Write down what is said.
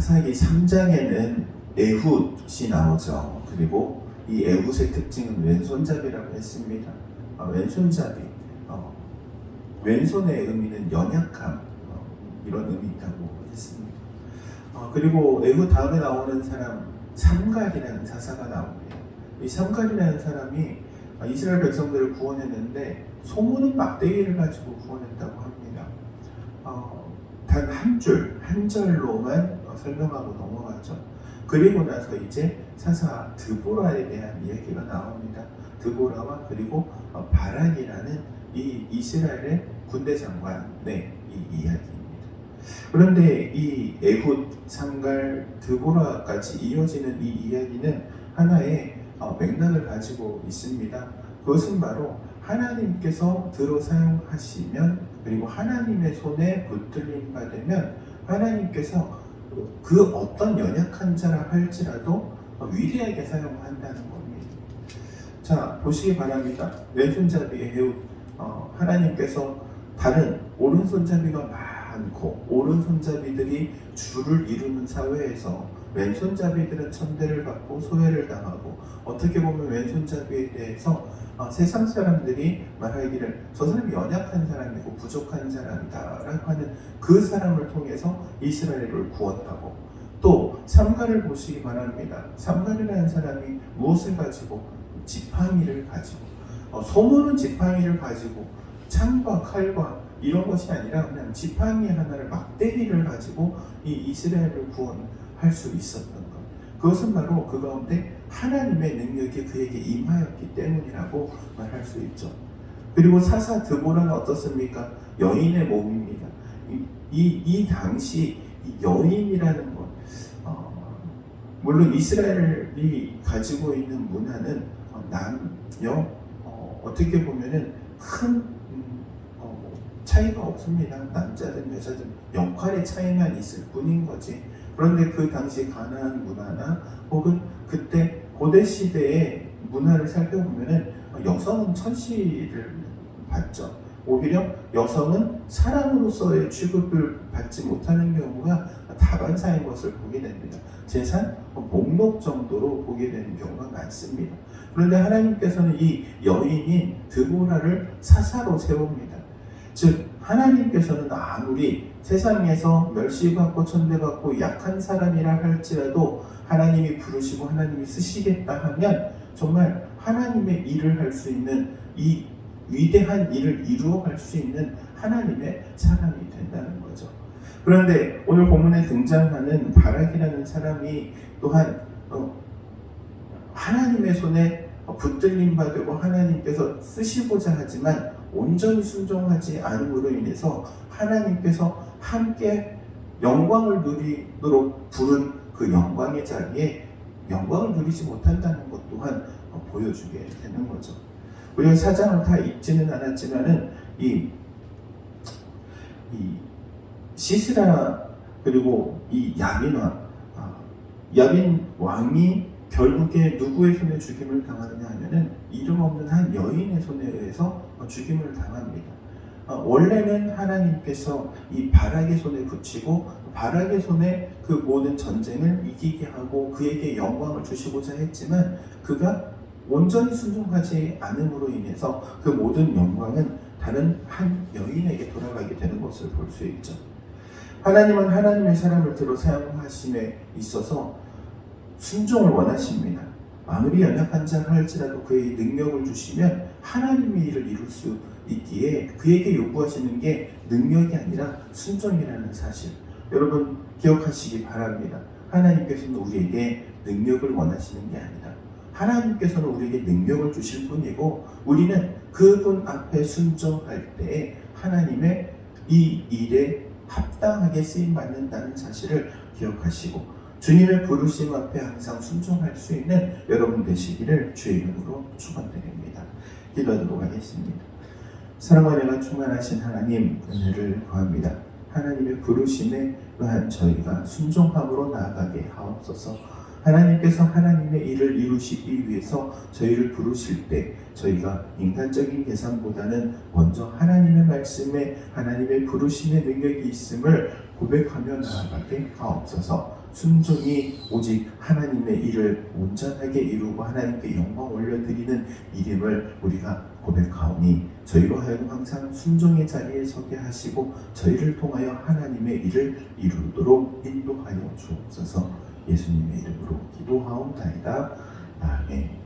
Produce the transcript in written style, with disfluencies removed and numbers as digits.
사사기 3장에는 에훗이 나오죠. 그리고 이 에훗의 특징은 왼손잡이라고 했습니다. 왼손잡이, 왼손의 의미는 연약함, 이런 의미라고 했습니다. 그리고 에훗 다음에 나오는 사람 삼갈이라는 사사가 나옵니다. 이 삼갈이라는 사람이 이스라엘 백성들을 구원했는데 소문은 막대기를 가지고 구원했다고 합니다. 단 한 절로만 설명하고 넘어가죠. 그리고 나서 이제 사사 드보라에 대한 이야기가 나옵니다. 드보라와 그리고 바락이라는 이 이스라엘의 군대 장관의 이 이야기입니다. 그런데 이 에훗, 삼갈, 드보라까지 이어지는 이 이야기는 하나의 맥락을 가지고 있습니다. 그것은 바로 하나님께서 들어 사용하시면, 그리고 하나님의 손에 붙들림 받으면 하나님께서 그 어떤 연약한 자라 할지라도 위대하게 사용한다는 겁니다. 자, 보시기 바랍니다. 왼손잡이의 에훗, 하나님께서 다른 오른손잡이가 많고 오른손잡이들이 주를 이루는 사회에서 왼손잡이들은 천대를 받고 소외를 당하고, 어떻게 보면 왼손잡이에 대해서 세상 사람들이 말하기를 저 사람이 연약한 사람이고 부족한 사람이다 라고 하는 그 사람을 통해서 이스라엘을 구원하고, 또 삼갈을 보시기 바랍니다. 삼갈이라는 사람이 무엇을 가지고? 지팡이를 가지고, 소문은 지팡이를 가지고 창과 칼과 이런 것이 아니라 그냥 지팡이 하나를, 막대기를 가지고 이 이스라엘을 구원할 수 있었던 것. 그것은 바로 그 가운데 하나님의 능력이 그에게 임하였기 때문이라고 말할 수 있죠. 그리고 사사 드보라는 어떻습니까? 여인의 몸입니다. 이 당시 이 여인이라는 것, 물론 이스라엘이 가지고 있는 문화는 남녀, 어떻게 보면은 큰 차이가 없습니다. 남자든 여자든 역할의 차이만 있을 뿐인 거지. 그런데 그 당시 가나안 문화나 혹은 그때 고대 시대의 문화를 살펴보면은 여성은 천시를 받죠. 오히려 여성은 사람으로서의 취급을 받지 못하는 경우가 다반사인 것을 보게 됩니다. 재산, 목록 정도로 보게 되는 경우가 많습니다. 그런데 하나님께서는 이 여인인 드보라를 사사로 세웁니다. 즉 하나님께서는 아무리 세상에서 멸시받고 천대받고 약한 사람이라 할지라도 하나님이 부르시고 하나님이 쓰시겠다 하면 정말 하나님의 일을 할 수 있는, 이 위대한 일을 이루어갈 수 있는 하나님의 사람이 된다는 거죠. 그런데 오늘 본문에 등장하는 바락이라는 사람이 또한 하나님의 손에 붙들림 받고 하나님께서 쓰시고자 하지만 온전히 순종하지 않음으로 인해서 하나님께서 함께 영광을 누리도록 부른 그 영광의 자리에 영광을 누리지 못한다는 것 또한 보여주게 되는 거죠. 우리가 사장을 다 읽지는 않았지만은 이 시스라 그리고 이 야빈 왕이 결국에 누구의 손에 죽임을 당하느냐 하면은 이름 없는 한 여인의 손에 의해서 죽임을 당합니다. 원래는 하나님께서 이 바락의 손에 붙이고 바락의 손에 그 모든 전쟁을 이기게 하고 그에게 영광을 주시고자 했지만 그가 온전히 순종하지 않음으로 인해서 그 모든 영광은 다른 한 여인에게 돌아가게 되는 것을 볼 수 있죠. 하나님은 하나님의 사람을 들어 사용하심에 있어서 순종을 원하십니다. 아무리 연약한 자라 할지라도 그에게 능력을 주시면 하나님의 일을 이룰 수 있기에 그에게 요구하시는 게 능력이 아니라 순종이라는 사실, 여러분 기억하시기 바랍니다. 하나님께서는 우리에게 능력을 원하시는 게 아니라 하나님께서는 우리에게 능력을 주실 뿐이고 우리는 그분 앞에 순종할 때에 하나님의 이 일에 합당하게 쓰임받는다는 사실을 기억하시고 주님의 부르심 앞에 항상 순종할 수 있는 여러분 되시기를 주의 이름으로 축원드립니다. 기도하도록 하겠습니다. 사랑과 은혜가 충만하신 하나님, 은혜를 구합니다. 하나님의 부르심에 의한 저희가 순종함으로 나아가게 하옵소서. 하나님께서 하나님의 일을 이루시기 위해서 저희를 부르실 때 저희가 인간적인 계산보다는 먼저 하나님의 말씀에 하나님의 부르심의 능력이 있음을 고백하며 나아가게 하옵소서. 순종이 오직 하나님의 일을 온전하게 이루고 하나님께 영광 올려드리는 일임을 우리가 고백하오니 저희로 하여금 항상 순종의 자리에 서게 하시고 저희를 통하여 하나님의 일을 이루도록 인도하여 주옵소서. 예수님의 이름으로 기도하옵나이다. 아멘.